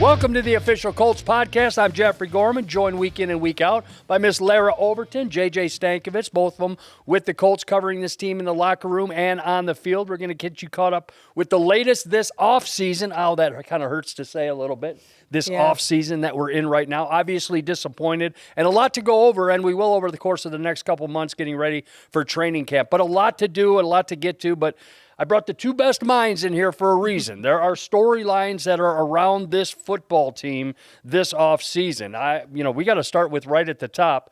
Welcome to the official Colts podcast. I'm Jeffrey Gorman, joined week in and week out by Miss Larra Overton, JJ Stankevitz, both of them with the Colts covering this team in the locker room and on the field. We're going to get you caught up with the latest this offseason. Oh, that kind of hurts to say a little bit. This offseason that we're in right now. Obviously disappointed and a lot to go over, and we will over the course of the next couple months getting ready for training camp. But a lot to do and a lot to get to, but I brought the two best minds in here for a reason. There are storylines that are around this football team this offseason. We got to start with right at the top.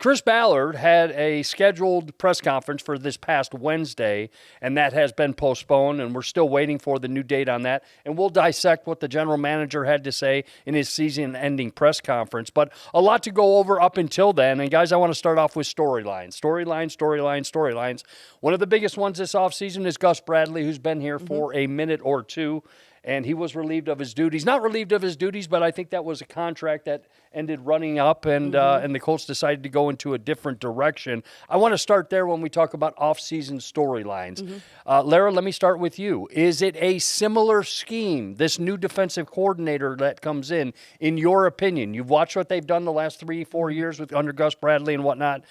Chris Ballard had a scheduled press conference for this past Wednesday, and that has been postponed, and we're still waiting for the new date on that. And we'll dissect what the general manager had to say in his season-ending press conference. But a lot to go over up until then. And, guys, I want to start off with storylines. Storylines. One of the biggest ones this offseason is Gus Bradley, who's been here for a minute or two. And he was relieved of his duties. Not relieved of his duties, but I think that was a contract that ended running up, and the Colts decided to go into a different direction. I want to start there when we talk about off-season storylines. Larra, let me start with you. Is it a similar scheme, this new defensive coordinator that comes in your opinion? You've watched what they've done the last 3-4 years under Gus Bradley and whatnot.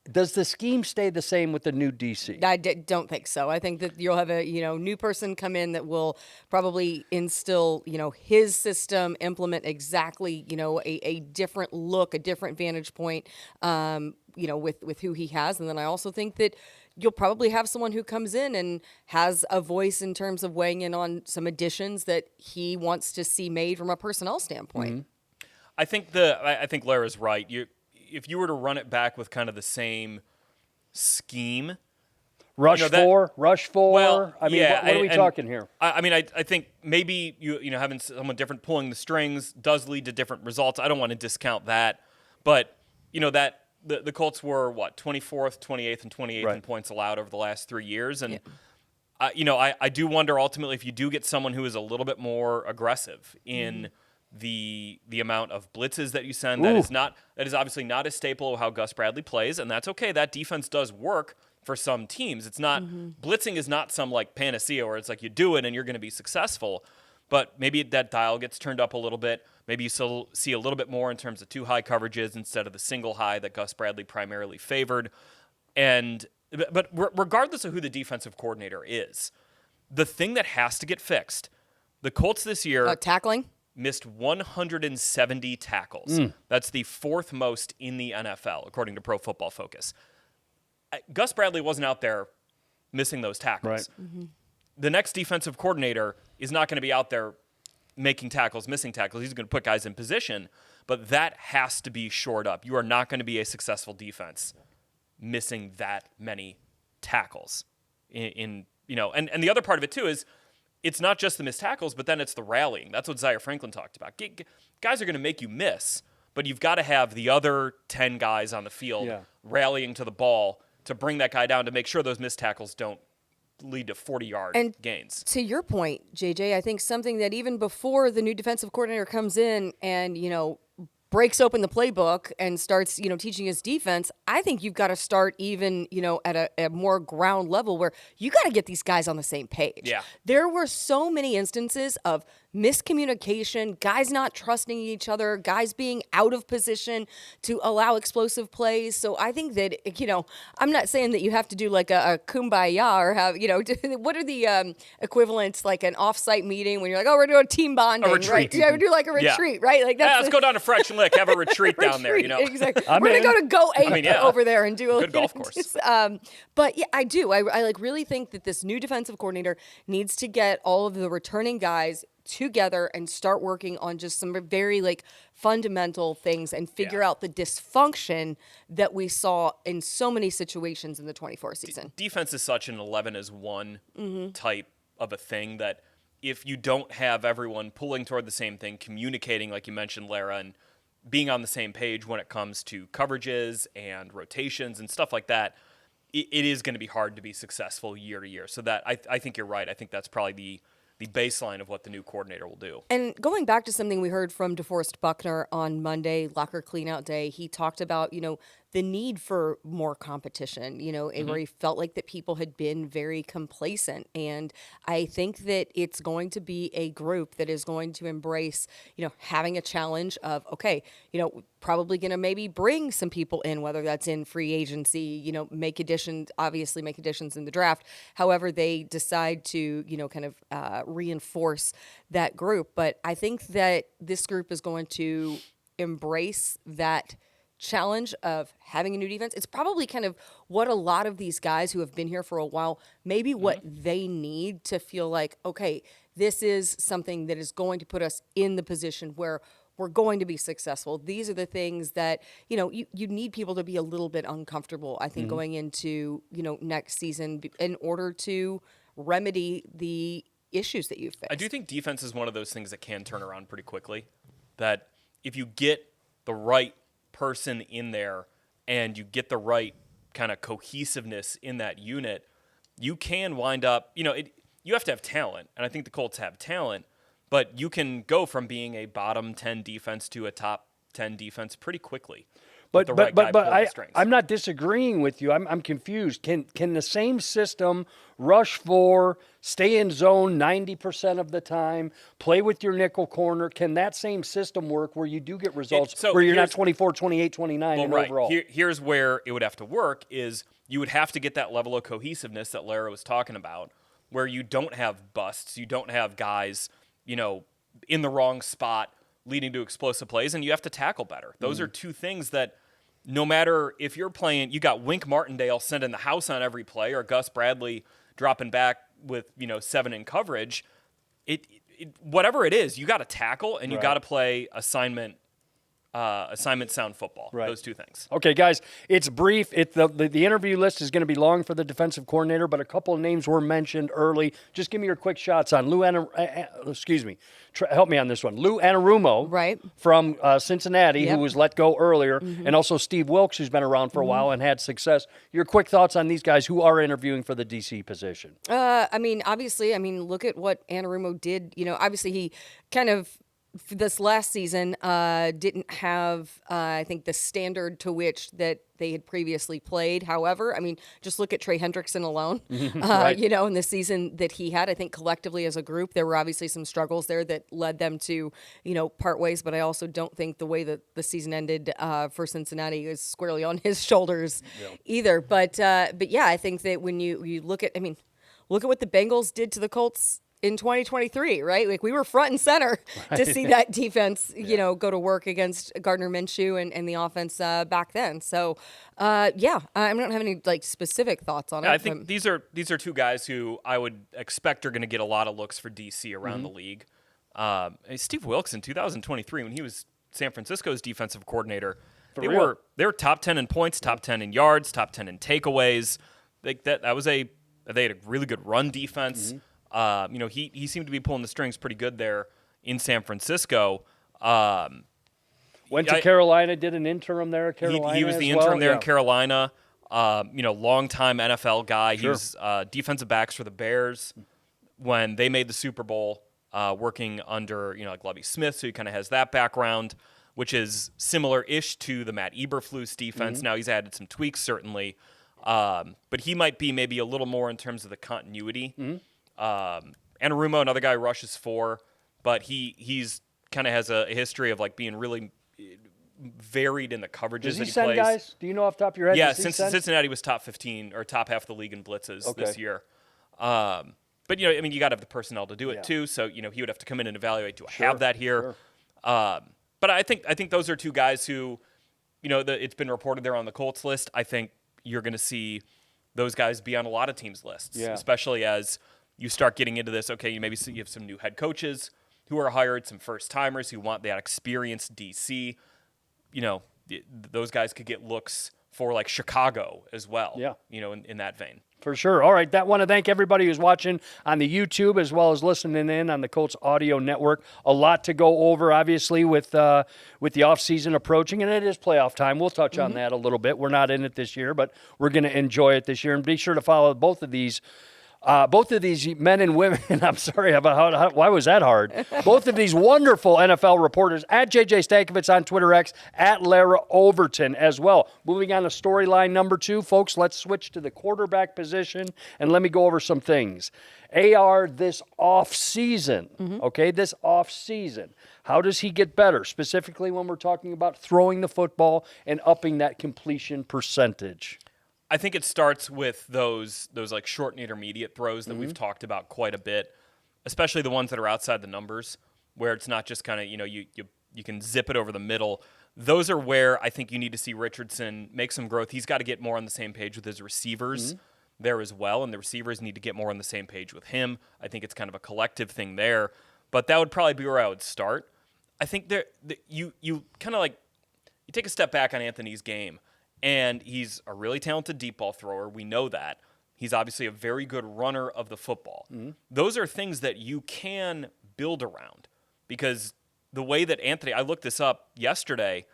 Does the scheme stay the same with the new DC? I don't think so. I think that you'll have a new person come in that will probably instill his system, implement exactly a different look, a different vantage point, with who he has. And then I also think that you'll probably have someone who comes in and has a voice in terms of weighing in on some additions that he wants to see made from a personnel standpoint. I think Larra's right. If you were to run it back with kind of the same scheme, rush four. Well, what are we talking here? I think maybe having someone different pulling the strings does lead to different results. I don't want to discount that, but that the Colts were 24th, 28th, and 28th in points allowed over the last 3 years, and I do wonder ultimately if you do get someone who is a little bit more aggressive in the amount of blitzes that you send. That is obviously not a staple of how Gus Bradley plays, and that's okay. That defense does work for some teams. It's not blitzing is not some like panacea where it's like you do it and you're going to be successful. But maybe that dial gets turned up a little bit. Maybe you still see a little bit more in terms of two high coverages instead of the single high that Gus Bradley primarily favored. But regardless of who the defensive coordinator is, the thing that has to get fixed, the Colts this year tackling. Missed 170 tackles. That's the fourth most in the NFL, according to Pro Football Focus. Gus Bradley wasn't out there missing those tackles. Right. The next defensive coordinator is not going to be out there making tackles, missing tackles. He's going to put guys in position, but that has to be shored up. You are not going to be a successful defense missing that many tackles. And the other part of it, too, is it's not just the missed tackles, but then it's the rallying. That's what Zaire Franklin talked about. Guys are going to make you miss, but you've got to have the other 10 guys on the field rallying to the ball to bring that guy down to make sure those missed tackles don't lead to 40-yard gains. To your point, JJ, I think something that even before the new defensive coordinator comes in and, breaks open the playbook and starts, teaching his defense, I think you've got to start even, at a more ground level where you got to get these guys on the same page. Yeah. There were so many instances of miscommunication, guys not trusting each other, guys being out of position to allow explosive plays. So I think that, I'm not saying that you have to do like a kumbaya or have, what are the equivalents, like an off-site meeting when you're like, oh, we're doing team bonding, a retreat. right? Yeah, we do like a retreat, right? Like that's let's go down to Fresh Lick, have a retreat down there, Exactly. We're going to go 8 over there and do a good golf course. But yeah, I do. I really think that this new defensive coordinator needs to get all of the returning guys together and start working on just some very fundamental things and figure out the dysfunction that we saw in so many situations in the 24 season. Defense is such an 11-as-1 type of a thing that if you don't have everyone pulling toward the same thing, communicating, like you mentioned, Larra, and being on the same page when it comes to coverages and rotations and stuff like that, it is going to be hard to be successful year to year. So that I think you're right. I think that's probably the baseline of what the new coordinator will do. And going back to something we heard from DeForest Buckner on Monday, locker cleanout day, he talked about, the need for more competition, where he felt like that people had been very complacent. And I think that it's going to be a group that is going to embrace, having a challenge of, okay, probably going to maybe bring some people in, whether that's in free agency, make additions in the draft. However, they decide to, kind of reinforce that group. But I think that this group is going to embrace that challenge of having a new defense. It's probably kind of what a lot of these guys who have been here for a while, maybe what they need to feel like, okay, this is something that is going to put us in the position where we're going to be successful. These are the things that, you need people to be a little bit uncomfortable, I think, going into, next season in order to remedy the issues that you've faced. I do think defense is one of those things that can turn around pretty quickly. That if you get the right person in there and you get the right kind of cohesiveness in that unit, you can wind up, you have to have talent, and I think the Colts have talent, but you can go from being a bottom 10 defense to a top 10 defense pretty quickly. But I'm not disagreeing with you. I'm confused. Can the same system rush for, stay in zone 90% of the time, play with your nickel corner? Can that same system work where you do get results where you're not 24, 28, 29 in overall? Here's where it would have to work is you would have to get that level of cohesiveness that Larra was talking about, where you don't have busts, you don't have guys, in the wrong spot, leading to explosive plays, and you have to tackle better. Those are two things that no matter if you're playing, you got Wink Martindale sending the house on every play or Gus Bradley dropping back with, 7 in coverage, whatever it is, you got to tackle and you got to play assignment sound football. Right. Those two things. Okay, guys, it's brief. The interview list is going to be long for the defensive coordinator, but a couple of names were mentioned early. Just give me your quick shots on help me on this one. Lou Anarumo, right, from Cincinnati, who was let go earlier, and also Steve Wilkes, who's been around for a while and had success. Your quick thoughts on these guys who are interviewing for the DC position? Obviously, look at what Anarumo did. Obviously he kind of, this last season, didn't have, I think, the standard to which that they had previously played. However, just look at Trey Hendrickson alone, Right. in the season that he had. I think collectively as a group, there were obviously some struggles there that led them to, part ways. But I also don't think the way that the season ended for Cincinnati is squarely on his shoulders either. But yeah, I think that when you look at, look at what the Bengals did to the Colts in 2023, right? Like, we were front and center to see that defense, go to work against Gardner Minshew and the offense back then. So, I don't have any specific thoughts on it. I think these are two guys who I would expect are going to get a lot of looks for DC around the league. Steve Wilkes in 2023, when he was San Francisco's defensive coordinator, they were top 10 in points, top 10 in yards, top 10 in takeaways. They had a really good run defense. He seemed to be pulling the strings pretty good there in San Francisco. Went to Carolina, did an interim there at Carolina. He was the interim there in Carolina. Long-time NFL guy. Sure. He was defensive backs for the Bears when they made the Super Bowl, working under like Lovie Smith, so he kind of has that background, which is similar-ish to the Matt Eberflus defense. Now he's added some tweaks, certainly. But he might be maybe a little more in terms of the continuity. Anarumo, another guy, rushes 4, but he's kind of has a history of being really varied in the coverages Does he that he send plays. Guys? Do you know off the top of your head? Yeah, Cincinnati was top 15 or top half of the league in blitzes this year. But you got to have the personnel to do it too. So he would have to come in and evaluate. Do I have that here? Sure. But I think those are two guys who, it's been reported they're on the Colts list. I think you're going to see those guys be on a lot of teams' lists, especially as you start getting into this. Okay, you have some new head coaches who are hired, some first-timers who want that experienced DC. Those guys could get looks for Chicago as well. Yeah. In that vein. For sure. All right. I want to thank everybody who's watching on the YouTube as well as listening in on the Colts Audio Network. A lot to go over, obviously, with the offseason approaching, and it is playoff time. We'll touch on that a little bit. We're not in it this year, but we're going to enjoy it this year. And be sure to follow both of these Both of these men and women, I'm sorry, why was that hard? Both of these wonderful NFL reporters, at JJ Stankevitz on Twitter X, at Larra Overton as well. Moving on to storyline number 2, folks, let's switch to the quarterback position, and let me go over some things. AR this offseason, okay, this offseason. How does he get better, specifically when we're talking about throwing the football and upping that completion percentage? I think it starts with those like short and intermediate throws that we've talked about quite a bit, especially the ones that are outside the numbers, where it's not just kind of, you can zip it over the middle. Those are where I think you need to see Richardson make some growth. He's got to get more on the same page with his receivers there as well, and the receivers need to get more on the same page with him. I think it's kind of a collective thing there, but that would probably be where I would start. I think you kind of like, you take a step back on Anthony's game. And he's a really talented deep ball thrower. We know that. He's obviously a very good runner of the football. Those are things that you can build around, because the way that Anthony, I looked this up yesterday,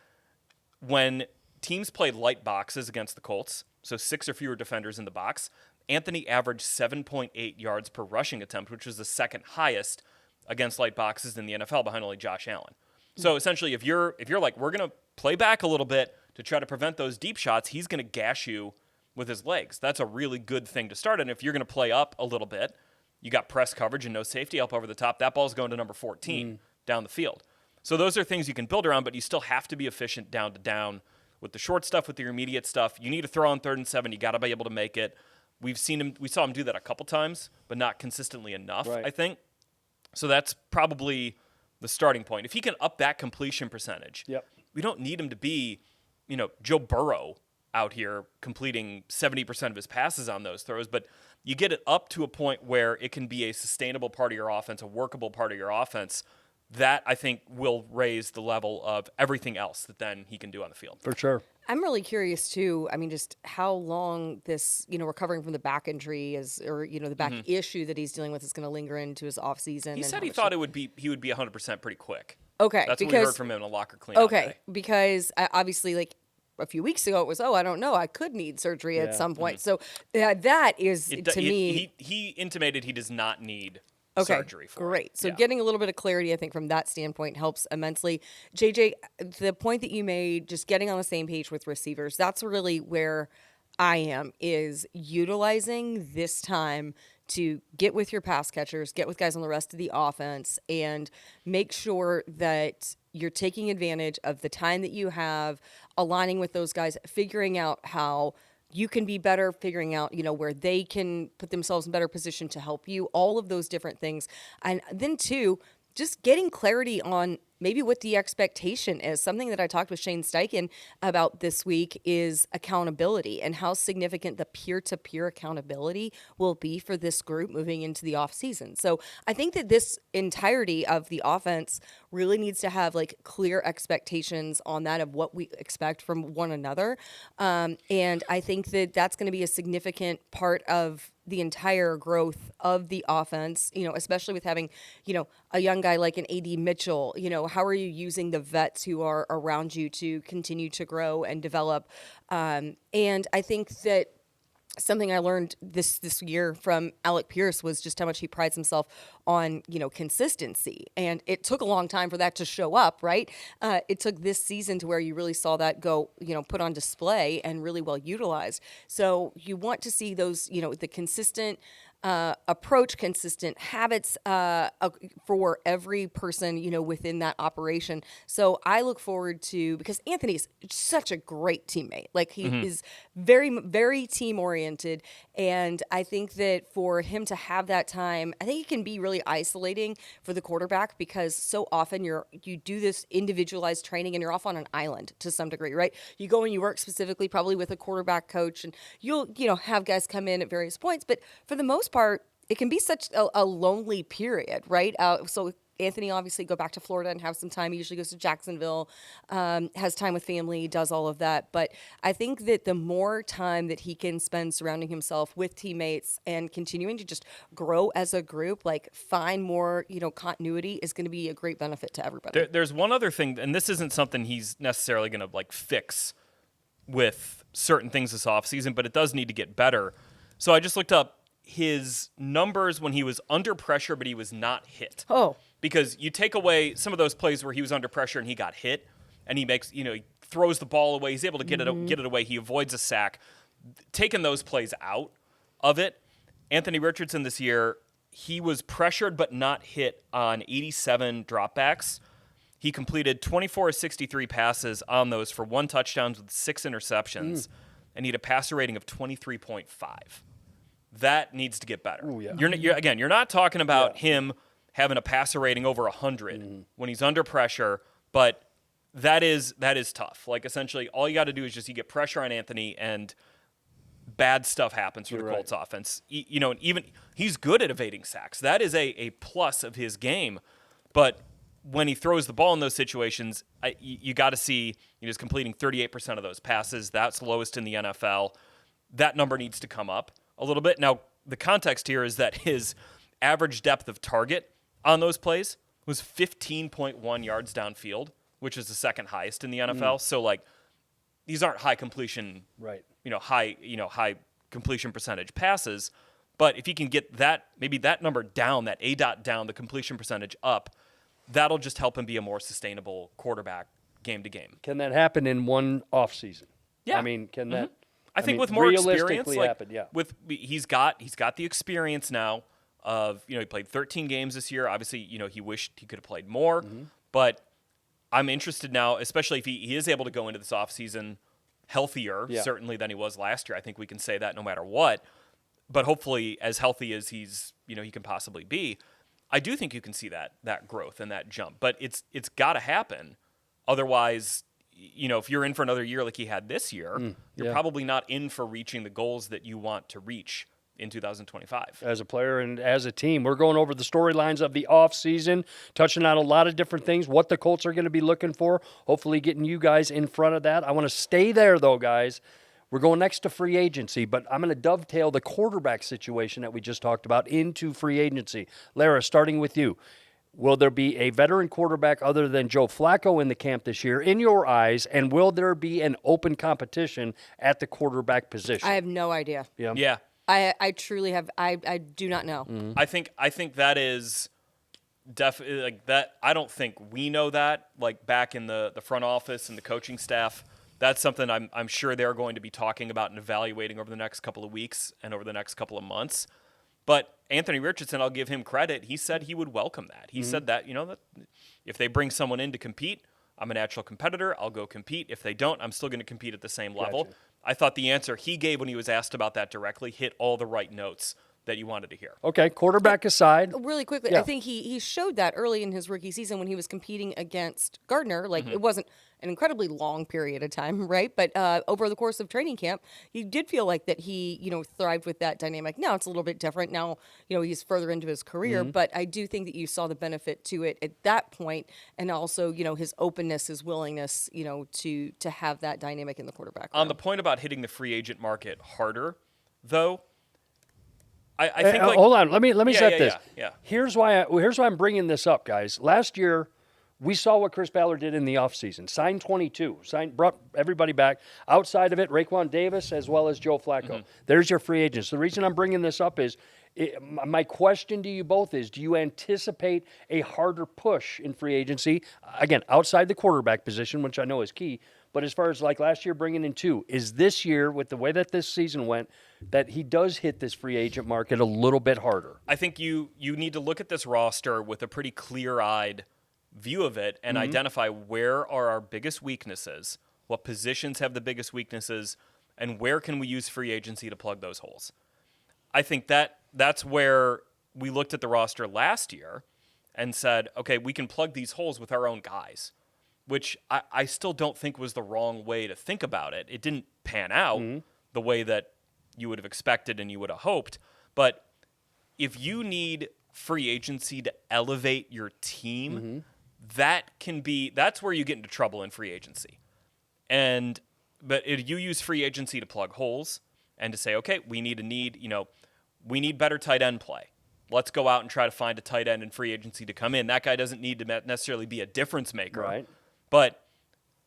when teams played light boxes against the Colts, so 6 or fewer defenders in the box, Anthony averaged 7.8 yards per rushing attempt, which was the second highest against light boxes in the NFL, behind only Josh Allen. So essentially, if you're like, we're going to play back a little bit to try to prevent those deep shots, he's going to gash you with his legs. That's a really good thing to start. And if you're going to play up a little bit, you got press coverage and no safety help over the top, that ball's going to number 14 down the field. So those are things you can build around, but you still have to be efficient down to down with the short stuff, with the intermediate stuff. You need to throw on 3rd and 7. You got to be able to make it. We saw him do that a couple times, but not consistently enough, I think. So that's probably the starting point. If he can up that completion percentage, we don't need him to be, Joe Burrow out here completing 70% of his passes on those throws, but you get it up to a point where it can be a sustainable part of your offense, a workable part of your offense. That, I think, will raise the level of everything else that then he can do on the field. For sure. I'm really curious, too, just how long this, recovering from the back injury the back issue that he's dealing with is going to linger into his offseason. He said he thought he would be 100% pretty quick. Okay. That's what we heard from him in a locker cleanout day. Because obviously, a few weeks ago, it was, I don't know, I could need surgery at some point. So that is, to me... He intimated he does not need surgery for great. it. So getting a little bit of clarity, I think, from that standpoint helps immensely. JJ, the point that you made, just getting on the same page with receivers, that's really where I am, is utilizing this time to get with your pass catchers, get with guys on the rest of the offense, and make sure that you're taking advantage of the time that you have, aligning with those guys, figuring out how you can be better, figuring out, where they can put themselves in better position to help you, all of those different things. And then, too, just getting clarity on maybe what the expectation is. Something that I talked with Shane Steichen about this week is accountability and how significant the peer-to-peer accountability will be for this group moving into the offseason. So I think that this entirety of the offense really needs to have clear expectations on that of what we expect from one another. And I think that that's going to be a significant part of the entire growth of the offense, especially with having, a young guy like an A.D. Mitchell. How are you using the vets who are around you to continue to grow and develop? And I think that something I learned this year from Alec Pierce was just how much he prides himself on, consistency. And it took a long time for that to show up, right? It took this season to where you really saw that go, put on display and really well utilized. So you want to see those, the consistent approach, consistent habits for every person, within that operation. So I look forward to, because Anthony's such a great teammate. He is very, very team oriented. And I think that for him to have that time, I think it can be really isolating for the quarterback, because so often you do this individualized training and you're off on an island to some degree, right? You go and you work specifically probably with a quarterback coach, and you'll, have guys come in at various points, but for the most part, it can be such a lonely period, right? So Anthony obviously go back to Florida and have some time. He usually goes to Jacksonville, has time with family, does all of that. But I think that the more time that he can spend surrounding himself with teammates and continuing to just grow as a group, find more, continuity, is going to be a great benefit to everybody. There's one other thing, and this isn't something he's necessarily going to fix with certain things this offseason, but it does need to get better. So I just looked up his numbers when he was under pressure, but he was not hit. Oh. Because you take away some of those plays where he was under pressure and he got hit, and he makes, he throws the ball away. He's able to get it away. He avoids a sack. Taking those plays out of it, Anthony Richardson this year, he was pressured but not hit on 87 dropbacks. He completed 24 of 63 passes on those for 1 touchdown with 6 interceptions, and he had a passer rating of 23.5. That needs to get better. Ooh, yeah. You're not talking about him having a passer rating over 100 when he's under pressure, but that is tough. Like, essentially, all you got to do is just you get pressure on Anthony, and bad stuff happens for the Colts offense. And even he's good at evading sacks. That is a plus of his game, but when he throws the ball in those situations, you got to see he's completing 38% of those passes. That's lowest in the NFL. That number needs to come up a little bit. Now, the context here is that his average depth of target on those plays was 15.1 yards downfield, which is the second highest in the NFL. So, like, these aren't high completion, high completion percentage passes. But if you can get maybe that number down, that ADOT down, the completion percentage up, that'll just help him be a more sustainable quarterback game to game. Can that happen in one offseason? Yeah. I mean, can that? I think with more experience, realistically happen, he's got the experience now of, he played 13 games this year. Obviously, he wished he could have played more, but I'm interested now, especially if he is able to go into this offseason healthier, certainly than he was last year. I think we can say that no matter what, but hopefully as healthy as he can possibly be. I do think you can see that growth and that jump, but it's got to happen. Otherwise, if you're in for another year like he had this year, you're probably not in for reaching the goals that you want to reach in 2025. As a player and as a team, we're going over the storylines of the offseason, touching on a lot of different things, what the Colts are going to be looking for, hopefully getting you guys in front of that. I want to stay there, though, guys. We're going next to free agency, but I'm going to dovetail the quarterback situation that we just talked about into free agency. Larra, starting with you. Will there be a veteran quarterback other than Joe Flacco in the camp this year, in your eyes, and will there be an open competition at the quarterback position? I have no idea. Yeah. I truly have. I do not know. I think that is definitely like that. I don't think we know that, like, back in the front office and the coaching staff. That's something I'm sure they're going to be talking about and evaluating over the next couple of weeks and over the next couple of months. But Anthony Richardson, I'll give him credit. He said he would welcome that. He said that, that if they bring someone in to compete, I'm a natural competitor. I'll go compete. If they don't, I'm still going to compete at the same level. Gotcha. I thought the answer he gave when he was asked about that directly hit all the right notes that you wanted to hear. Okay, quarterback aside. Really quickly, I think he showed that early in his rookie season when he was competing against Gardner. Like, it wasn't an incredibly long period of time, right? But over the course of training camp, you did feel like that he, thrived with that dynamic. Now it's a little bit different. Now, he's further into his career, but I do think that you saw the benefit to it at that point, and also, his openness, his willingness, to have that dynamic in the quarterback room. On the point about hitting the free agent market harder, though, I think hold on. Let me set this. Yeah. Here's why I'm bringing this up, guys. Last year, we saw what Chris Ballard did in the offseason. Signed 22. Brought everybody back. Outside of it, Raekwon Davis as well as Joe Flacco. There's your free agents. The reason I'm bringing this up is my question to you both is, do you anticipate a harder push in free agency? Again, outside the quarterback position, which I know is key. But as far as like last year bringing in 2, is this year, with the way that this season went, that he does hit this free agent market a little bit harder? I think you need to look at this roster with a pretty clear-eyed view of it and identify where are our biggest weaknesses, what positions have the biggest weaknesses, and where can we use free agency to plug those holes. I think that's where we looked at the roster last year and said, okay, we can plug these holes with our own guys, which I still don't think was the wrong way to think about it. It didn't pan out the way that you would have expected and you would have hoped. But if you need free agency to elevate your team, that's where you get into trouble in free agency. But if you use free agency to plug holes and to say, okay, we need better tight end play. Let's go out and try to find a tight end in free agency to come in. That guy doesn't need to necessarily be a difference maker. Right. But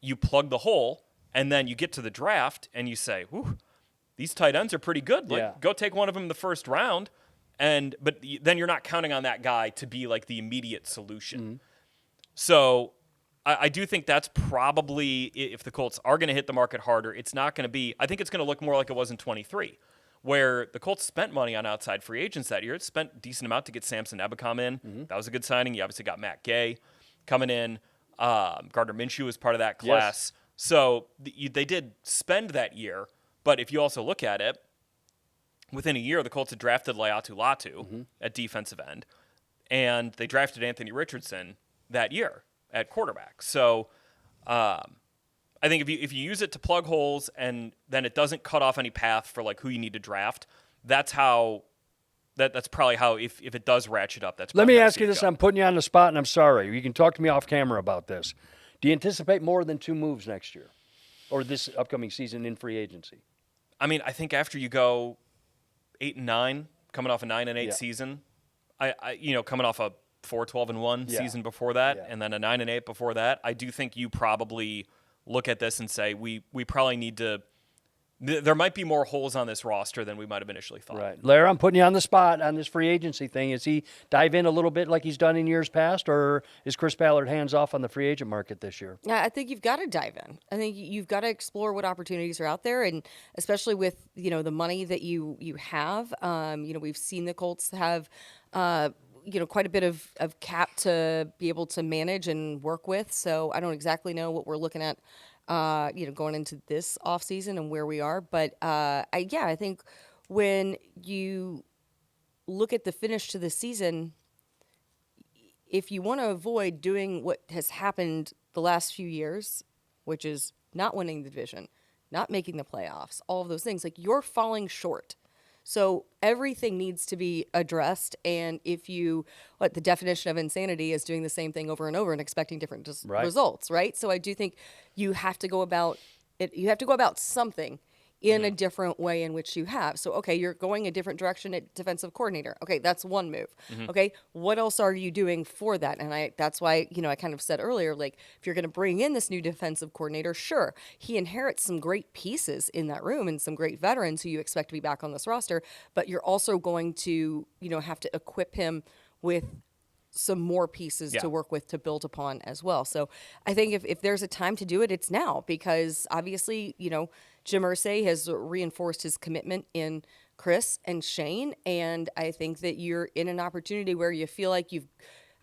you plug the hole, and then you get to the draft, and you say, whew, these tight ends are pretty good. Like, go take one of them in the first round, but then you're not counting on that guy to be like the immediate solution. Mm-hmm. So I do think that's probably, if the Colts are going to hit the market harder, it's not going to be, I think it's going to look more like it was in 23, where the Colts spent money on outside free agents that year. It spent a decent amount to get Samson Ebukam in. Mm-hmm. That was a good signing. You obviously got Matt Gay coming in. Gardner Minshew was part of that class. Yes. So they did spend that year, but if you also look at it, within a year, the Colts had drafted Laiatu Latu at defensive end, and they drafted Anthony Richardson that year at quarterback. So I think if you use it to plug holes and then it doesn't cut off any path for like who you need to draft, that's probably how if it does ratchet up, that's Let probably me how ask you this. I'm putting you on the spot, and I'm sorry. You can talk to me off camera about this. Do you anticipate more than 2 moves next year or this upcoming season in free agency? I mean, I think after you go 8-9, coming off a 9-8 Yeah. season, I coming off a 4-12-1 season before that, and then a 9-8 before that, I do think you probably look at this and say we probably need to. There might be more holes on this roster than we might have initially thought. Right. Larra, I'm putting you on the spot on this free agency thing. Is he dive in a little bit like he's done in years past, or is Chris Ballard hands off on the free agent market this year? Yeah, I think you've got to dive in. I think you've got to explore what opportunities are out there, and especially with the money that you have. We've seen the Colts have quite a bit of cap to be able to manage and work with. So I don't exactly know what we're looking at. Going into this offseason and where we are. But I think when you look at the finish to the season, if you want to avoid doing what has happened the last few years, which is not winning the division, not making the playoffs, all of those things, like you're falling short. So everything needs to be addressed, and the definition of insanity is doing the same thing over and over and expecting different results, right? So I do think you have to go about it. You have to go about something in a different way in which you have. So, okay, you're going a different direction at defensive coordinator. Okay, that's one move. Okay, what else are you doing for that? And that's why, I kind of said earlier, like, if you're going to bring in this new defensive coordinator, sure, he inherits some great pieces in that room and some great veterans who you expect to be back on this roster, but you're also going to, have to equip him with some more pieces to work with to build upon as well. So I think if there's a time to do it, it's now, because obviously, Jim Irsay has reinforced his commitment in Chris and Shane. And I think that you're in an opportunity where you feel like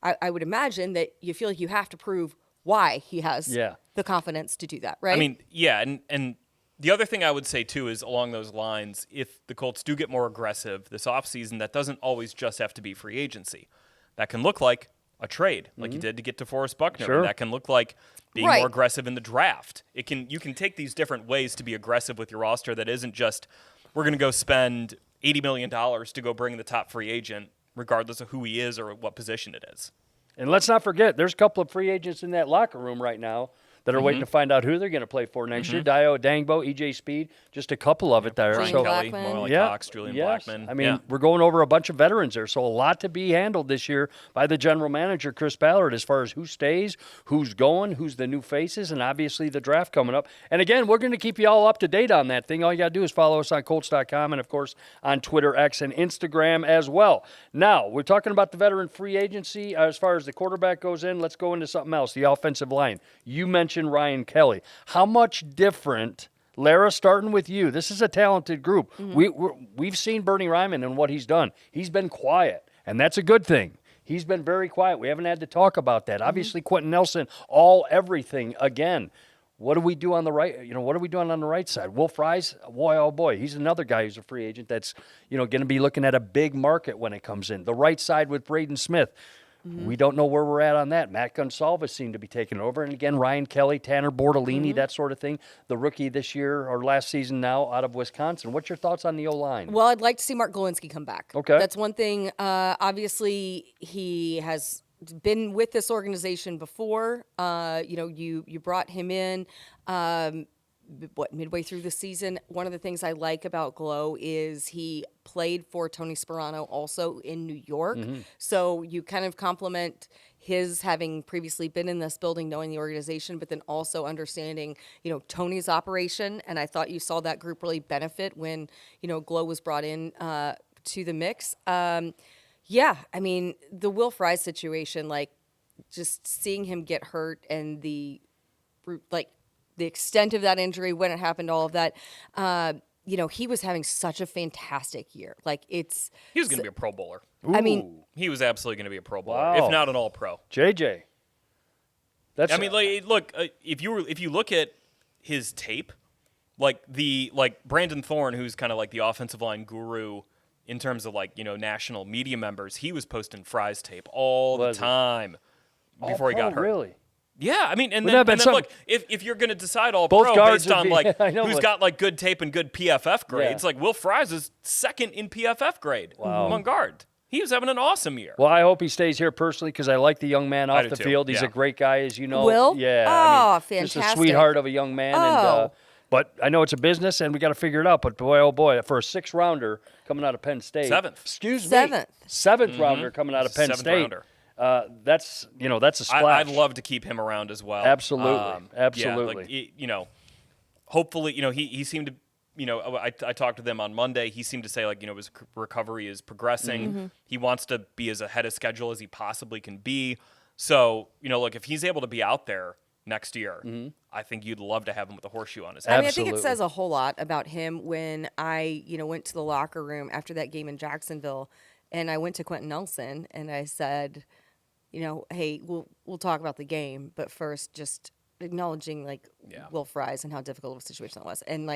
I would imagine that you feel like you have to prove why he has the confidence to do that, right? I mean, yeah. And the other thing I would say too is along those lines, if the Colts do get more aggressive this offseason, that doesn't always just have to be free agency. That can look like a trade, like you did to get to Forrest Buckner. Sure. That can look like being more aggressive in the draft. You can take these different ways to be aggressive with your roster that isn't just, we're going to go spend $80 million to go bring the top free agent, regardless of who he is or what position it is. And let's not forget, there's a couple of free agents in that locker room right now that are waiting to find out who they're going to play for next year. Dio Dangbo, EJ Speed, just a couple of it there. Brian so, Kelly, Blackman. Morley Yeah. Cox, Julian Yes. Blackman. I mean, we're going over a bunch of veterans there, so a lot to be handled this year by the general manager, Chris Ballard, as far as who stays, who's going, who's the new faces, and obviously the draft coming up. And again, we're going to keep you all up to date on that thing. All you got to do is follow us on Colts.com and, of course, on Twitter, X, and Instagram as well. Now, we're talking about the veteran free agency. As far as the quarterback goes in, let's go into something else, the offensive line. You mentioned Ryan Kelly. How much different, Larra, starting with you, this is a talented group. We've seen Bernie Ryman and what he's done. He's been quiet, and that's a good thing. He's been very quiet. We haven't had to talk about that. Obviously, Quentin Nelson, everything again. What do we do on the right? What are we doing on the right side? Will Fries, boy, oh boy, he's another guy who's a free agent that's, going to be looking at a big market when it comes in. The right side with Braden Smith. We don't know where we're at on that. Matt Gonsalves seemed to be taking over. And again, Ryan Kelly, Tanner Bortolini, that sort of thing. The rookie this year or last season now out of Wisconsin. What's your thoughts on the O-line? Well, I'd like to see Mark Glowinski come back. Okay. That's one thing. Obviously, he has been with this organization before. You brought him in midway through the season. One of the things I like about Glow is he played for Tony Sperano also in New York. So you kind of complement his having previously been in this building, knowing the organization, but then also understanding, Tony's operation. And I thought you saw that group really benefit when, Glow was brought in to the mix. Yeah, I mean, the Will Fry situation, like just seeing him get hurt and the extent of that injury, when it happened, all of that, he was having such a fantastic year. He was going to be a Pro Bowler. I mean, he was absolutely going to be a Pro Bowler, Wow. if not an All-Pro. JJ. Look, if you look at his tape, Brandon Thorne, who's kind of like the offensive line guru in terms of national media members, he was posting Fry's tape all the time before he got hurt. Really? Yeah, I mean, and Wouldn't then that have been look, if you're going to decide all Both pro guards based on would be- I know, who's but- got good tape and good PFF grades, Will Fry's is second in PFF grade among guard. He was having an awesome year. Well, I hope he stays here personally because I like the young man off do the too, field. He's yeah. a great guy, as you know. Will? Yeah. Oh, Just a fantastic. sweetheart of a young man. Oh. But I know it's a business, and we got to figure it out. But boy, oh boy, for a 6th-rounder coming out of Penn State. Seventh. Excuse me. Seventh. 7th-rounder coming out of Penn Seventh State. rounder. That's a splash. I'd love to keep him around as well. Absolutely. Absolutely. Hopefully, he seemed to. I talked to them on Monday. He seemed to say his recovery is progressing. He wants to be as ahead of schedule as he possibly can be. So look, if he's able to be out there next year, I think you'd love to have him with a horseshoe on his head. I mean, I think it Absolutely. says a whole lot about him when I, went to the locker room after that game in Jacksonville, and I went to Quentin Nelson and I said, hey, we'll talk about the game, but first just acknowledging Will Fry's and how difficult of a situation that was. And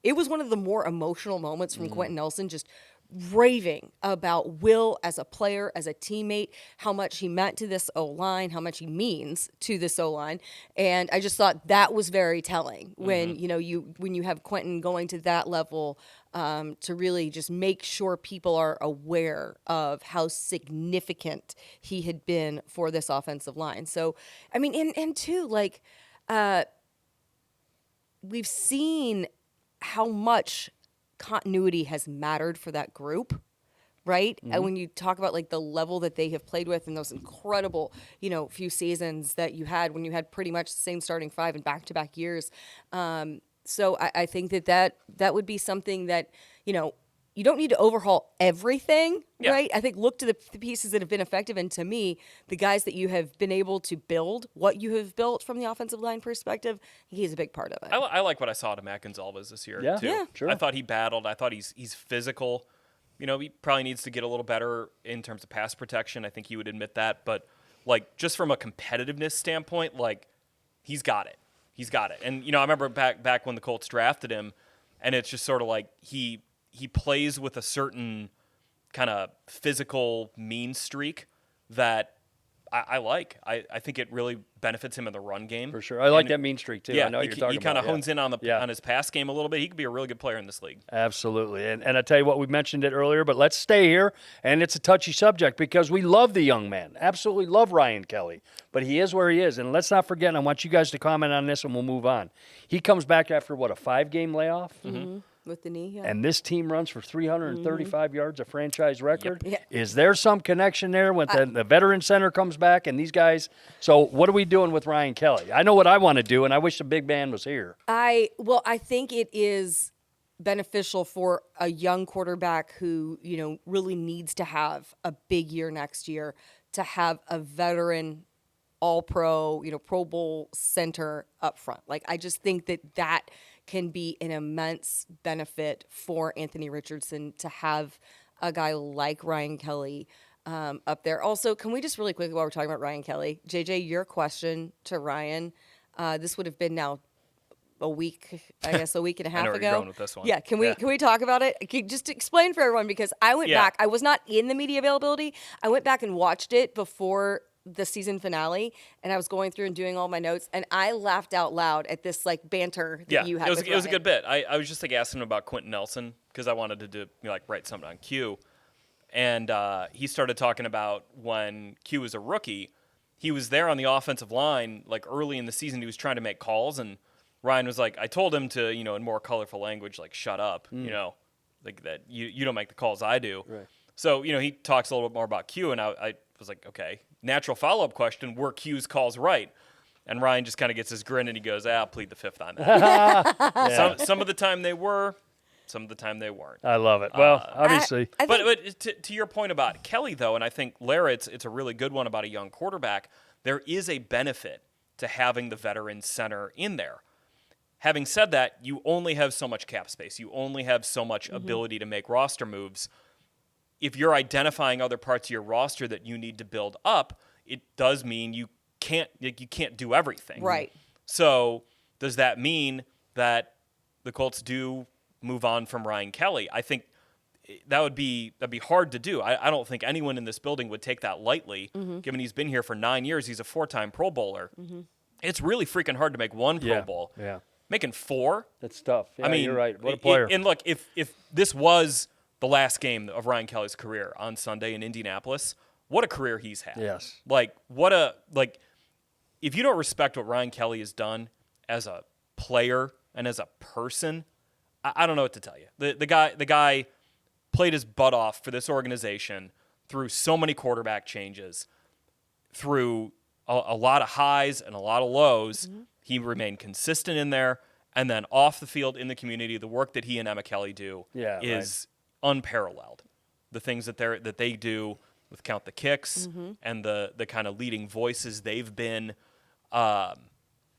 it was one of the more emotional moments from Quentin Nelson, just raving about Will as a player, as a teammate, how much he meant to this O-line, how much he means to this O-line. And I just thought that was very telling when, when you have Quentin going to that level to really just make sure people are aware of how significant he had been for this offensive line. So, I mean, and too, we've seen how much continuity has mattered for that group, right? And when you talk about the level that they have played with in those incredible, few seasons that you had when you had pretty much the same starting 5 in back-to-back years. So I think that would be something that, you don't need to overhaul everything, right? I think look to the pieces that have been effective. And to me, the guys that you have been able to build, what you have built from the offensive line perspective, he's a big part of it. I like what I saw to Matt Gonzalez this year, too. Yeah, sure. I thought he battled. I thought he's physical. He probably needs to get a little better in terms of pass protection. I think he would admit that. But, just from a competitiveness standpoint, he's got it. He's got it. And, I remember back when the Colts drafted him, and it's just sort of he plays with a certain kind of physical mean streak that I like. I think it really benefits him in the run game. For sure. I like that mean streak, too. Yeah, I know what you're talking he kind of about. hones in on on his pass game a little bit. He could be a really good player in this league. Absolutely. And I tell you what, we mentioned it earlier, but let's stay here. And it's a touchy subject because we love the young man. Absolutely love Ryan Kelly. But he is where he is. And let's not forget, and I want you guys to comment on this and we'll move on. He comes back after, a 5-game layoff? With the knee, yeah. And this team runs for 335 yards, a franchise record. Yep. Is there some connection there when the veteran center comes back and these guys? So what are we doing with Ryan Kelly? I know what I want to do, and I wish the big man was here. I think it is beneficial for a young quarterback who, really needs to have a big year next year to have a veteran all-pro, Pro Bowl center up front. I just think that can be an immense benefit for Anthony Richardson to have a guy like Ryan Kelly up there. Also, can we just really quickly, while we're talking about Ryan Kelly, JJ, your question to Ryan, this would have been now a week and a half I know ago. where you're going with this one. Yeah, can we talk about it? Just explain for everyone, because I went back. I was not in the media availability. I went back and watched it before the season finale, and I was going through and doing all my notes, and I laughed out loud at this banter that you had. It was with a Ryan. good bit. I was just asking him about Quentin Nelson because I wanted to do write something on Q, and he started talking about when Q was a rookie, he was there on the offensive line early in the season. He was trying to make calls, and Ryan was like, I told him to, in more colorful language, like, shut up, like that you don't make the calls, I do. Right. So, he talks a little bit more about Q, and I was like, okay, natural follow-up question, were Q's calls right? And Ryan just kind of gets his grin, and he goes, I'll plead the fifth on that. Some of the time they were, some of the time they weren't. I love it. Well, obviously. But to your point about Kelly, though, and I think, Larra, it's a really good one about a young quarterback, there is a benefit to having the veteran center in there. Having said that, you only have so much cap space. You only have so much ability to make roster moves. If you're identifying other parts of your roster that you need to build up, it does mean you can't do everything. Right. So does that mean that the Colts do move on from Ryan Kelly? I think that'd be hard to do. I don't think anyone in this building would take that lightly, given he's been here for 9 years. He's a 4-time Pro Bowler. It's really freaking hard to make one Pro Bowl. Yeah. Making 4? That's tough. Yeah, I mean, you're right. What a player. And look, if this was the last game of Ryan Kelly's career on Sunday in Indianapolis, what a career he's had. Yes. If you don't respect what Ryan Kelly has done as a player and as a person, I don't know what to tell you. The guy played his butt off for this organization through so many quarterback changes, through a lot of highs and a lot of lows. He remained consistent in there, and then off the field in the community, the work that he and Emma Kelly do is unparalleled. The things that they do with Count the Kicks and the kind of leading voices they've been.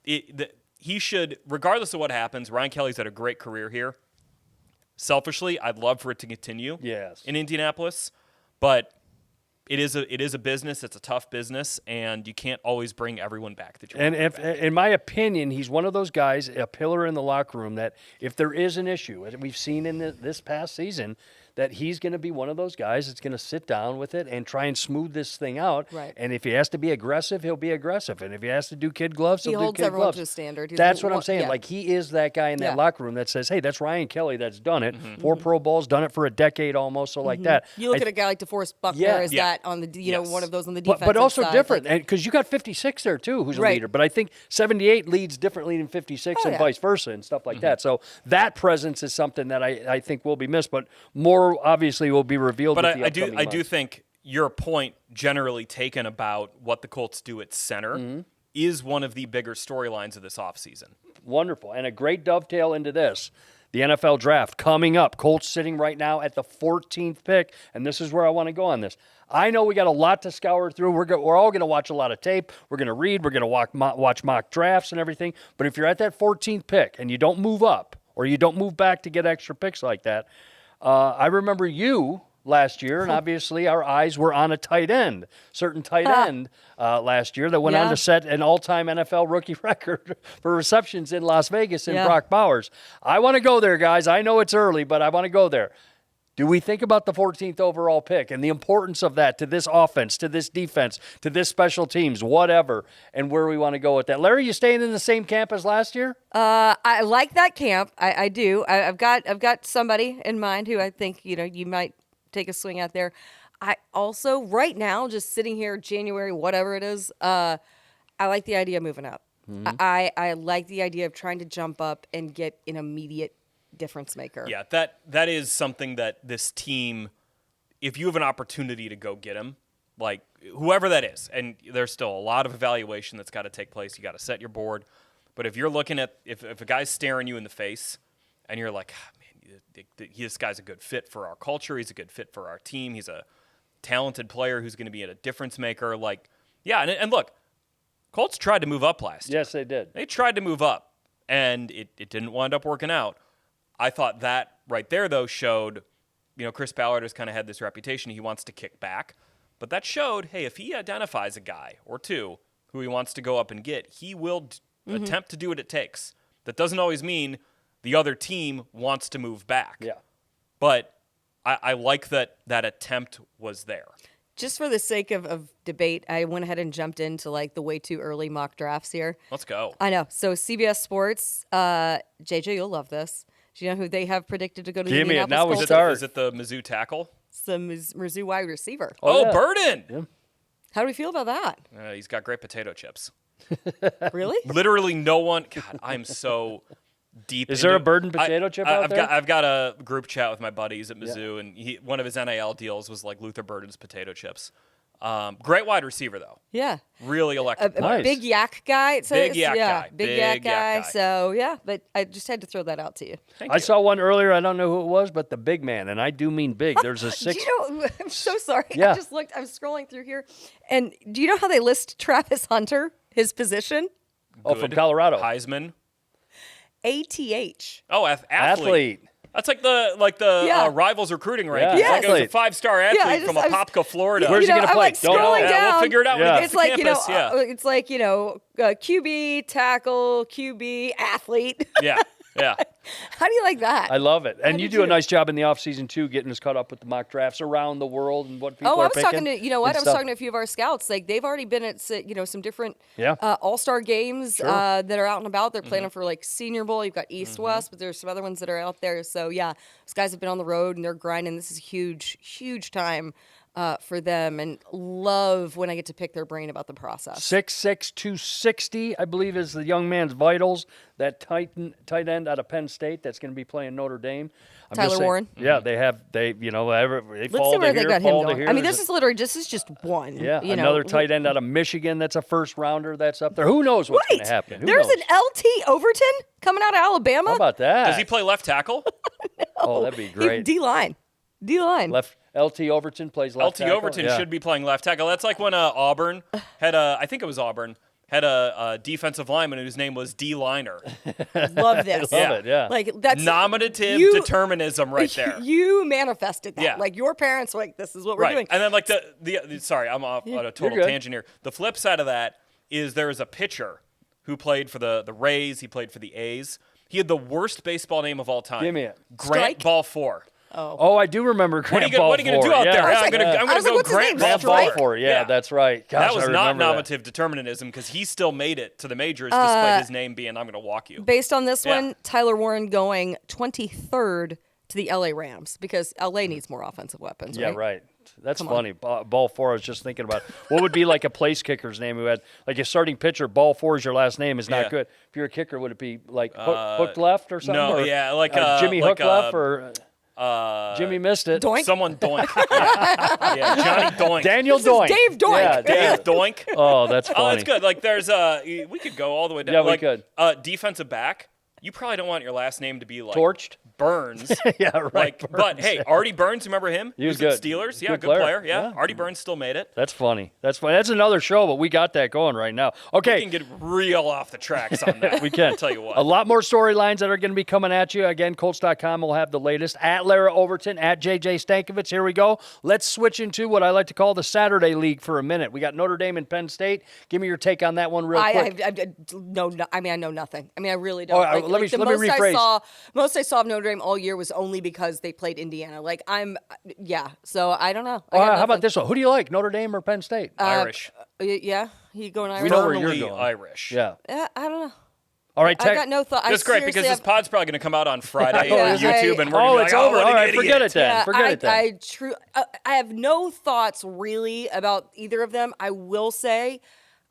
He should, regardless of what happens, Ryan Kelly's had a great career here. Selfishly, I'd love for it to continue in Indianapolis, but it is a business. It's a tough business, and you can't always bring everyone back. In my opinion, he's one of those guys, a pillar in the locker room, that if there is an issue, as we've seen in this past season, that he's going to be one of those guys that's going to sit down with it and try and smooth this thing out. Right. And if he has to be aggressive, he'll be aggressive. And if he has to do kid gloves, he'll do holds kid everyone gloves. to a standard. That's what I'm saying. Like, he is that guy in that locker room that says, hey, that's Ryan Kelly that's done it. 4 Pro Bowls, done it for a decade almost, so like that. You look at a guy like DeForest Buckner as that on the, one of those on the defensive but also side, different, because you got 56 there too, who's a leader. But I think 78 leads differently than 56 and vice versa and stuff like that. So that presence is something that I think will be missed, but more obviously will be revealed. But with the I do think your point generally taken about what the Colts do at center is one of the bigger storylines of this offseason. Wonderful. And a great dovetail into this. The NFL draft coming up. Colts sitting right now at the 14th pick, and this is where I want to go on this. I know we got a lot to scour through. We're all going to watch a lot of tape. We're going to read. We're going to watch mock drafts and everything. But if you're at that 14th pick and you don't move up or you don't move back to get extra picks like that, I remember you last year, and obviously our eyes were on a certain tight end last year that went on to set an all-time NFL rookie record for receptions in Las Vegas in Brock Bowers. I want to go there, guys. I know it's early, but I want to go there. Do we think about the 14th overall pick and the importance of that to this offense, to this defense, to this special teams, whatever, and where we want to go with that? Larry, you staying in the same camp as last year? I like that camp. I do. I've got somebody in mind who I think you might take a swing out there. I also, right now, just sitting here, January, whatever it is, I like the idea of moving up. I like the idea of trying to jump up and get an immediate difference maker. Yeah, that is something that this team, if you have an opportunity to go get him, like whoever that is, and there's still a lot of evaluation that's got to take place. You got to set your board. But if you're looking at, if a guy's staring you in the face and you're like, this guy's a good fit for our culture. He's a good fit for our team. He's a talented player who's going to be a difference maker. And look, Colts tried to move up last year. Yes, they did. They tried to move up, and it didn't wind up working out. I thought that right there, though, showed, Chris Ballard has kind of had this reputation. He wants to kick back. But that showed, hey, if he identifies a guy or two who he wants to go up and get, he will attempt to do what it takes. That doesn't always mean the other team wants to move back. Yeah. But I like that attempt was there. Just for the sake of debate, I went ahead and jumped into the way too early mock drafts here. Let's go. I know. So CBS Sports, JJ, you'll love this. Do you know who they have predicted to go to the Indianapolis Now we Colts? start. Is it the Mizzou tackle? It's the Mizzou wide receiver. Oh, Burden. Yeah. How do we feel about that? He's got great potato chips. Really? Literally no one. God, I'm so deep. Is there a Burden potato chip out there? I've got a group chat with my buddies at Mizzou, and one of his NIL deals was like Luther Burden's potato chips. Great wide receiver, though. Yeah. Really electric. A big yak guy. It says. Big yak guy. Big yak guy. So, yeah, but I just had to throw that out to you. Thank I you. saw one earlier. I don't know who it was, but the big man, and I do mean big. There's a 6. Do you know, I'm so sorry. Yeah. I just looked, I'm scrolling through here. And do you know how they list Travis Hunter, his position? Oh, from Colorado. Heisman. ATH. Oh, athlete. That's like the Yeah. Rivals recruiting rankings. Yeah. Like it was a Athlete. 5-star athlete I just- from I was- Apopka, Florida. Where's he gonna I'm play? like Don't know. scrolling Yeah, down. we'll figure it out when Yeah. he gets It's to like, campus. it's like, QB, tackle, QB, athlete. Yeah. How do you like that? I love it. And How you did do a you? nice job in the offseason, too, getting us caught up with the mock drafts around the world and what people Oh, are I was picking. talking to I was and talking to a few of our scouts. Like they've already been at some different Yeah. all-star games that are out and about. They're Mm-hmm. planning for like Senior Bowl. You've got East-West, but there's some other ones that are out there. So yeah, those guys have been on the road and they're grinding. This is huge time for them, and love when I get to pick their brain about the process. 6'6", 260, I believe, is the young man's vitals. That tight end out of Penn State that's going to be playing Notre Dame. I'm just Tyler saying- Warren? Yeah, they Let's fall see to where they here, got him fall to going. here. I mean, There's this is just one. Yeah, you another know. tight end out of Michigan that's a first rounder that's up there. Who knows what's going Right. to happen? Who There's knows? an LT Overton coming out of Alabama. How about that? Does he play left tackle? Oh, that'd be great. D-line. Left LT Overton plays left LT tackle. Overton Yeah. should be playing left tackle. That's like when Auburn had I think it was Auburn, had a defensive lineman whose name was D-liner. Love this. Love it, yeah. Like that's Nominative you- determinism right there. You manifested that. Yeah. Like your parents were like, this is what we're Right. doing. And then like the sorry, I'm off on a total good. tangent here. The flip side of that is there is a pitcher who played for the Rays, he played for the A's. He had the worst baseball name of all time. Give me it. Grant Strike? Ball 4. Oh, I do remember Grant What are you gonna do out there? Yeah. I'm gonna I was like, go what's his Grant name? Ball Grant 4. Ball for yeah, that's right. Gosh, That was I not remember that. nominative determinism because he still made it to the majors despite his name being I'm going to walk you. Based on this Yeah. one, Tyler Warren going 23rd to the LA Rams because LA needs more offensive weapons. Yeah, right. That's Come on. funny. Ball 4, I was just thinking about what would be like a place kicker's name who had, like a starting pitcher, Ball 4 is your last name is not Yeah. good. If you're a kicker, would it be like hook left or something? no, or, yeah, like, Jimmy like, Hook left or Jimmy missed it. Doink. Someone Doink. yeah, Johnny Doink. Daniel This is Doink. Dave Doink. Yeah, Dave Doink. Oh, that's funny. Oh, that's good. Like there's we could go all the way down. Yeah, we like, could. Defensive back. You probably don't want your last name to be like Torched? Burns. Yeah, right. Like, but Burns, hey, yeah. Artie Burns, remember him? He was at good. Steelers. Yeah, Good good player. player. Yeah. Yeah. Artie Burns still made it. That's funny. That's funny. That's another show, but we got that going right now. We Okay. can get real off the tracks on that. We can. I'll tell you what. A lot more storylines that are going to be coming at you. Again, Colts.com will have the latest. At Larra Overton, at JJ Stankevitz. Here we go. Let's switch into what I like to call the Saturday League for a minute. We got Notre Dame and Penn State. Give me your take on that one real quick. I know nothing. I mean, I really don't. Oh, let me the rephrase. Most I saw of Notre Dame all year was only because they played Indiana. Like so I don't know. I got How about nothing. this one? Who do you like, Notre Dame or Penn State? Irish. Yeah, he going Irish. We know where you're Firmly going. Irish. Yeah. I don't know. All right. I got no thought. That's great because this pod's probably going to come out on Friday Yeah, on YouTube, and we're going to be it's like, over. what All an right, idiot. forget it then. Yeah, Forget it then. I have no thoughts really about either of them. I will say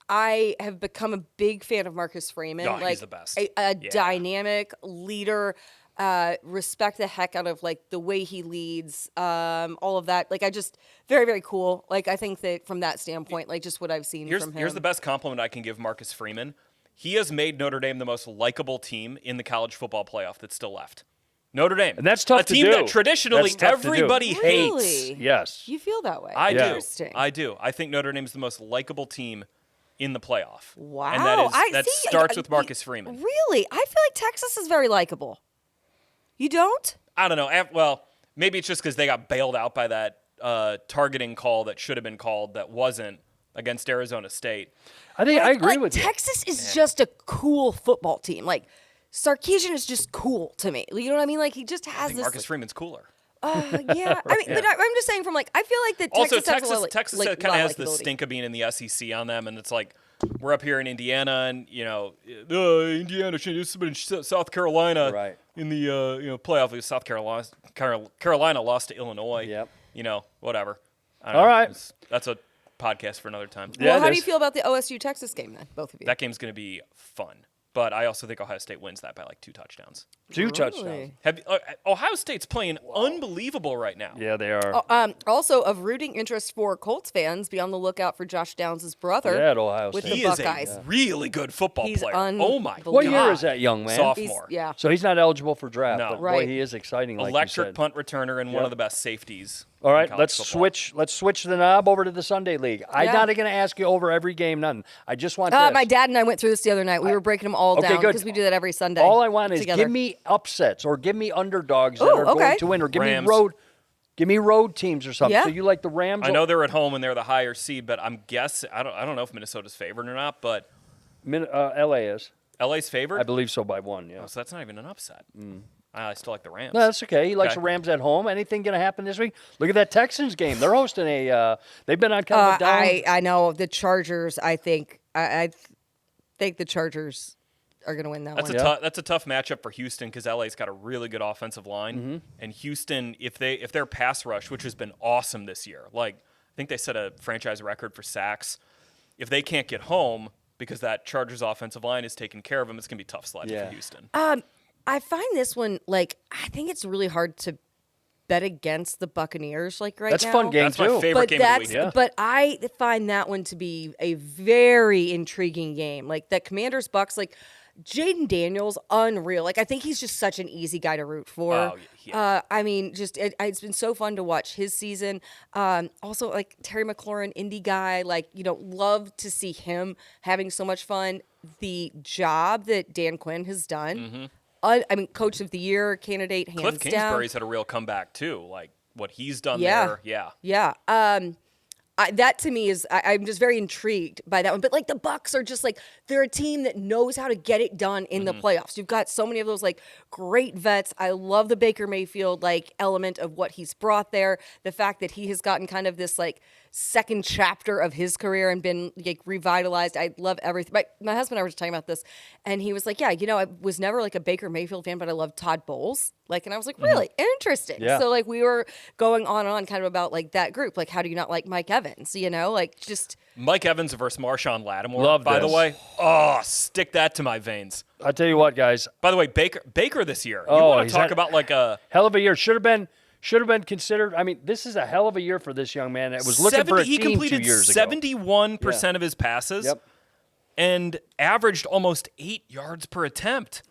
I have become a big fan of Marcus Freeman. Oh, he's like the best. A Yeah. dynamic leader. Respect the heck out of like the way he leads, all of that. Like I just very, very cool. Like I think that from that standpoint, like just what I've seen from him. Here's the best compliment I can give Marcus Freeman. He has made Notre Dame the most likable team in the college football playoff that's still left. Notre Dame. And that's tough a to team do. that traditionally That's tough to do. everybody Really? hates. Yes. You feel that way? I do. Interesting. I do. I think Notre Dame's the most likable team in the playoff. Wow. And that starts with Marcus Freeman. Really? I feel like Texas is very likable. You don't? I don't know. Well, maybe it's just because they got bailed out by that targeting call that should have been called that wasn't against Arizona State. I think I agree Like, with you. Texas is just a cool football team. Like Sarkisian is just cool to me. You know what I mean? Like he just I has think this. Marcus Freeman's cooler. Yeah. I mean, but I'm just saying from like I feel like that Also, Texas has a lot, Texas like, kind of lot has the likability. stink of being in the SEC on them, and it's like we're up here in Indiana, and Indiana should have been South Carolina Right. in the playoff. South Carolina lost to Illinois. Yep. Whatever. I don't All know. right. That's a podcast for another time. Yeah, Well, how it do you is. feel about the OSU-Texas game then, both of you? That game's going to be fun. But I also think Ohio State wins that by like 2 touchdowns. 2 touchdowns. Ohio State's playing unbelievable right now. Yeah, they are. Also, of rooting interest for Colts fans, be on the lookout for Josh Downs' brother. Yeah, at Ohio with State. He the is Buckeyes. a really good football He's player. Oh my God. What year is that young man? Sophomore. Yeah. So he's not eligible for draft. No. But boy, Right. he is exciting. Like you Electric said. punt returner and one of the best safeties. All in right, college let's football. switch the knob over to the Sunday League. I'm Yeah. not going to ask you over every game, nothing. I just want My dad and I went through this the other night. We were breaking them all Okay, down good. because we do that every Sunday. All I want is together. give me upsets or give me underdogs that Ooh, are going okay. to win, or give Rams. me road teams or something. Yeah. So you like the Rams? I know they're at home and they're the higher seed, but I'm guessing I don't know if Minnesota's favored or not, but LA is. LA's favored. I believe so by 1. Yeah. So that's not even an upset. I still like the Rams. No, that's okay. He likes Okay. the Rams at home. Anything going to happen this week? Look at that Texans game. They're hosting a. They've been on kind of a down. I know the Chargers. I think the Chargers are going to win that That's one. that's a tough matchup for Houston because LA's got a really good offensive line, and Houston, if their pass rush, which has been awesome this year, like I think they set a franchise record for sacks, if they can't get home because that Chargers offensive line is taking care of them, it's gonna be tough sledding Yeah. for Houston. I find this one I think it's really hard to bet against the Buccaneers right That's a now. fun game That's too. my favorite But game of the week. Yeah. but I find that one to be a very intriguing game. Like that Commanders Bucks, like Jaden Daniels, unreal. Like I think he's just such an easy guy to root for. Oh, yeah. I mean, just it's been so fun to watch his season. Also, like Terry McLaurin, indie guy. Like love to see him having so much fun. The job that Dan Quinn has done. I mean, Coach of the Year candidate, hands Cliff down. Kingsbury's had a real comeback too, like what he's done Yeah. there. Yeah. Yeah. That to me is I'm just very intrigued by that one. But like the Bucks are just like they're a team that knows how to get it done in the playoffs. You've got so many of those like great vets. I love the Baker Mayfield like element of what he's brought there. The fact that he has gotten kind of this like second chapter of his career and been like revitalized. I love everything. My husband and I were just talking about this, and he was like, "Yeah, I was never like a Baker Mayfield fan, but I love Todd Bowles." Like, and I was like, "Really interesting." Yeah. So like we were going on and on kind of about like that group. Like, how do you not like Mike Evans? Like just Mike Evans versus Marshawn Lattimore. Love by the this. way, oh, stick that to my veins. I tell you what, guys, By the way, Baker this year. You Oh, want he's to talk had- about like a hell of a year. Should have been considered. I mean, this is a hell of a year for this young man. That was looking for a he team completed 2 years ago. 71% of his passes Yep. and averaged almost 8 yards per attempt.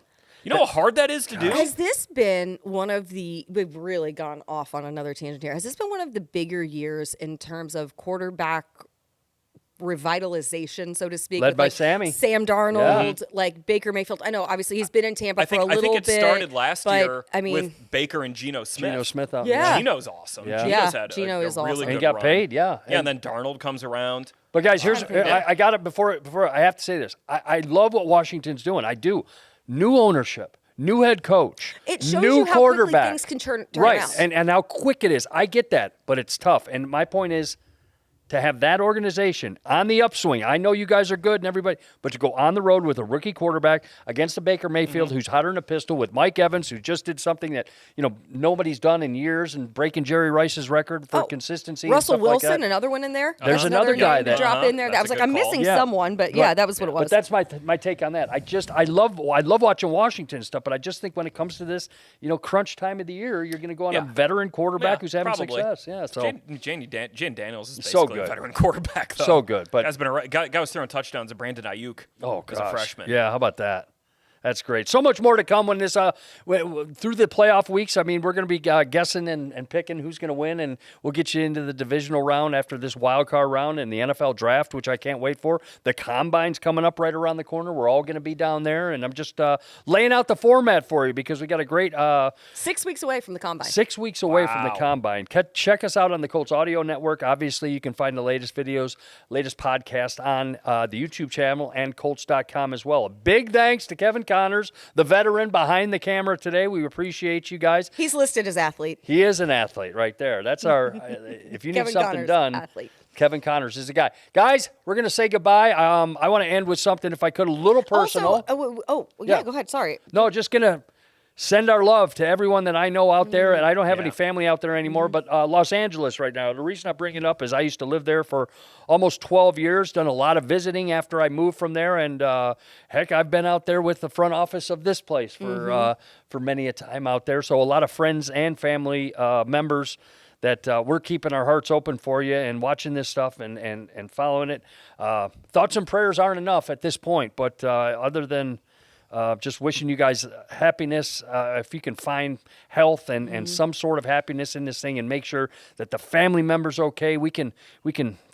You know how hard that is to do? Has this been one of the, we've really gone off on another tangent here. Has this been one of the bigger years in terms of quarterback revitalization, so to speak? Led with, by like, Sammy. Sam Darnold, like Baker Mayfield. I know, obviously, he's been in Tampa I think for a little it bit. started last but, year I mean, with Baker and Geno Smith. Geno Smith out. Yeah. Gino's awesome. Yeah. Geno's Yeah, had Geno a is really awesome. good And he got run. paid, yeah. Yeah, and then Darnold comes around. But guys, here's I got it before I have to say this. I love what Washington's doing. I do. New ownership, new head coach, It shows new you how quickly quarterback. things can turn right, around. and how quick it is. I get that, but it's tough. And my point is, to have that organization on the upswing. I know you guys are good and everybody, but to go on the road with a rookie quarterback against a Baker Mayfield who's hotter than a pistol, with Mike Evans who just did something that nobody's done in years and breaking Jerry Rice's record for consistency. and Russell stuff like Wilson, that. anher one in there. There's That's another guy name to that- drop in there. That I That's was a like, I'm good call. missing Yeah. someone, but yeah, that was what it was. But that's my take on that. I love watching Washington stuff, but I just think when it comes to this, crunch time of the year, you're going to go on a veteran quarterback who's having probably. success. Yeah, so Jan Daniels is So basically good. a veteran quarterback. Though. So good, but- guy was throwing touchdowns at Brandon Ayuk as a freshman. Yeah, how about that? That's great. So much more to come when this through the playoff weeks. I mean, we're going to be guessing and picking who's going to win, and we'll get you into the divisional round after this wild card round and the NFL draft, which I can't wait for. The combine's coming up right around the corner. We're all going to be down there, and I'm just laying out the format for you because we got a great 6 weeks away from the combine. 6 weeks away from the Wow. combine. Check us out on the Colts Audio Network. Obviously, you can find the latest videos, latest podcast on the YouTube channel and Colts.com as well. A big thanks to Kevin Connors, the veteran behind the camera today. We appreciate you guys. He's listed as athlete. He is an athlete right there. That's our, if you need Kevin something Connors, done, athlete. Kevin Connors is the guy. Guys, we're going to say goodbye. I want to end with something, if I could, a little personal. Also, yeah, Yeah. go ahead. Sorry. No, just going to send our love to everyone that I know out there, and I don't have any family out there anymore, but Los Angeles right now. The reason I bring it up is I used to live there for almost 12 years, done a lot of visiting after I moved from there, and heck, I've been out there with the front office of this place for many a time out there. So a lot of friends and family members that we're keeping our hearts open for you and watching this stuff and following it. Thoughts and prayers aren't enough at this point, but other than just wishing you guys happiness, if you can find health and some sort of happiness in this thing and make sure that the family member's okay, we can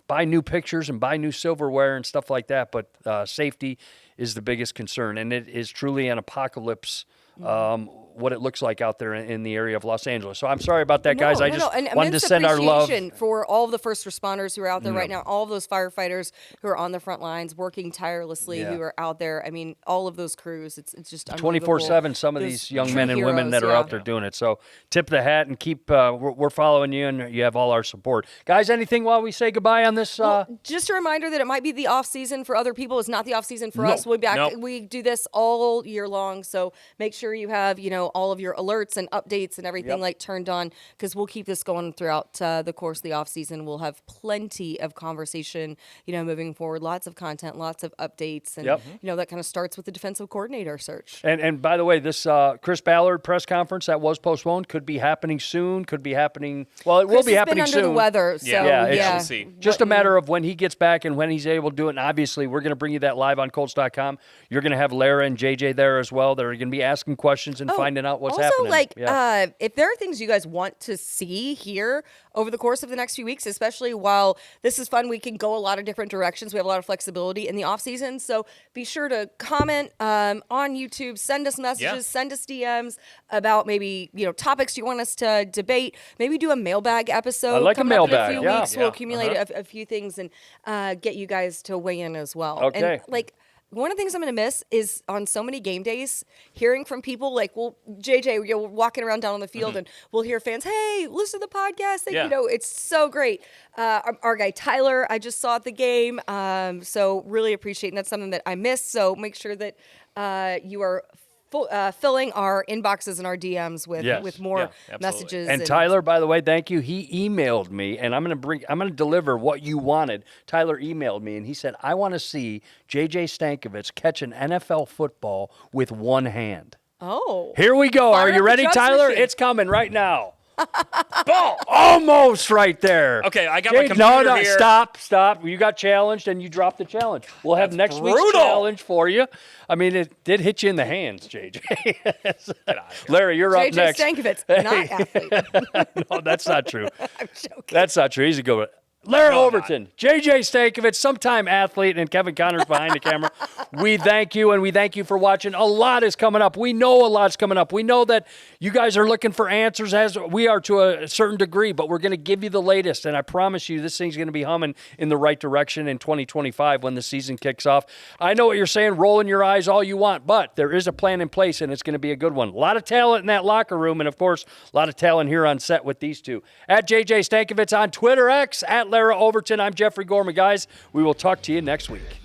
buy new pictures and buy new silverware and stuff like that, but safety is the biggest concern, and it is truly an apocalypse what it looks like out there in the area of Los Angeles. So I'm sorry about that, guys. I just wanted to send our love. For all of the first responders who are out there right now, all of those firefighters who are on the front lines working tirelessly, who are out there. I mean, all of those crews, it's just 24/7, some of these young men and women that are out there doing it. So tip the hat and keep, we're following you, and you have all our support. Guys, anything while we say goodbye on this? Just a reminder that it might be the off season for other people. It's not the off season for us. We'll be back. We do this all year long. So make sure you have, all of your alerts and updates and everything turned on, because we'll keep this going throughout the course of the off season. We'll have plenty of conversation, moving forward, lots of content, lots of updates. And, that kind of starts with the defensive coordinator search. And by the way, this Chris Ballard press conference that was postponed could be happening soon, could be happening. Well, it will be happening soon. Under the weather. So, it's just a matter of when he gets back and when he's able to do it. And obviously, we're going to bring you that live on Colts.com. You're going to have Larra and JJ there as well. They're going to be asking questions and finding out what's happening. Also, if there are things you guys want to see here over the course of the next few weeks, especially while this is fun, we can go a lot of different directions. We have a lot of flexibility in the off season. So be sure to comment on YouTube, send us messages, send us DMs about maybe, topics you want us to debate. Maybe do a mailbag episode. I like a mailbag. In a few weeks, we'll accumulate a few things and get you guys to weigh in as well. Okay. And one of the things I'm going to miss is on so many game days, hearing from people JJ, we're walking around down on the field and we'll hear fans, hey, listen to the podcast. It's so great. Our guy Tyler, I just saw at the game. So really appreciate, and that's something that I missed. So make sure that you are filling our inboxes and our DMs with more messages. And Tyler, by the way, thank you. He emailed me, and I'm going to deliver what you wanted. Tyler emailed me, and he said, I want to see J.J. Stankevitz catch an NFL football with one hand. Oh. Here we go. Are you ready, Tyler? Machine. It's coming right now. Ball. Almost right there. Okay, I got my computer here. Stop. You got challenged, and you dropped the challenge. We'll have next week's challenge for you. I mean, it did hit you in the hands, JJ. Larry, you're up next. JJ Stankevitz, not athlete. No, that's not true. I'm joking. That's not true. He's a good one. Larra Overton, JJ Stankevitz, sometime athlete, and Kevin Connors behind the camera. We thank you, and we thank you for watching. A lot is coming up. We know a lot's coming up. We know that you guys are looking for answers, as we are to a certain degree, but we're going to give you the latest, and I promise you this thing's going to be humming in the right direction in 2025 when the season kicks off. I know what you're saying, rolling your eyes all you want, but there is a plan in place, and it's going to be a good one. A lot of talent in that locker room, and, of course, a lot of talent here on set with these two. At JJ Stankevitz on Twitter, X, at Larra Overton. I'm Jeffrey Gorman, guys. We will talk to you next week.